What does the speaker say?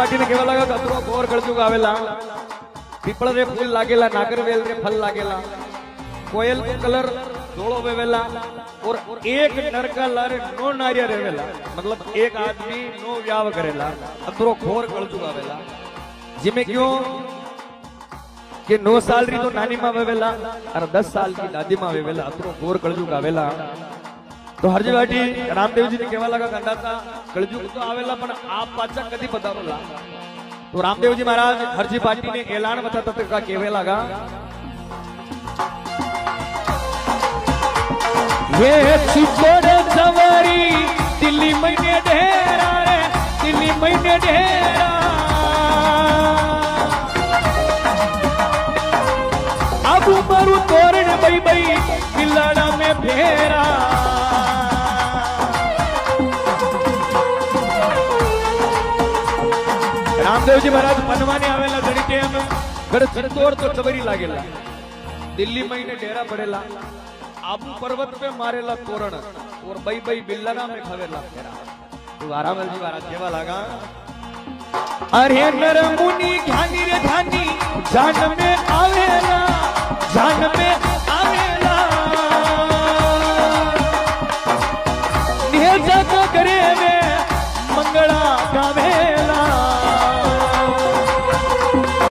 party ने केवा लगा कतरो घोर कलजुग आवेला पीपल रे फूल लागेला नागरवेल रे फल लागेला कोयल को कलर धोळो वेवेला और एक नरका लारे नो नारिया रेवेला मतलब एक आदमी नो व्याव करेला अतरो घोर कलजुग आवेला जिमे क्यों कि 9 साल री तो नानी मां वेवेला और 10 साल की दादी मां वेवेला अतरो घोर कलजुग आवेला तो हरजी वाटी रामदेव जी ने केवा लगा कंदाता कलजुग तो आवेला पण आप पाचा कदी पधारोला तो रामदेव जी महाराज हरजी पाटी ने ऐलान बताता तो का केवे लगा ये चिकोड़े सवारी दिल्ली महीने ढेरा रे दिल्ली महीने ढेरा अब मरु तोरण बई बई किलाड़ा में फेरा रामदेव जी महाराज बनवाने आवेला घड़ी टेम गड़ चतोर तो चबरी लागेला दिल्ली महीने डेरा पड़ेला आबू पर्वत पे मारेला तोरण और बई बई बिल्लाना में खवेला फेरा तो आरामल जी महाराज केवा लागा अरे नर मुनि ध्यानी रे ध्यानी जान में आवेला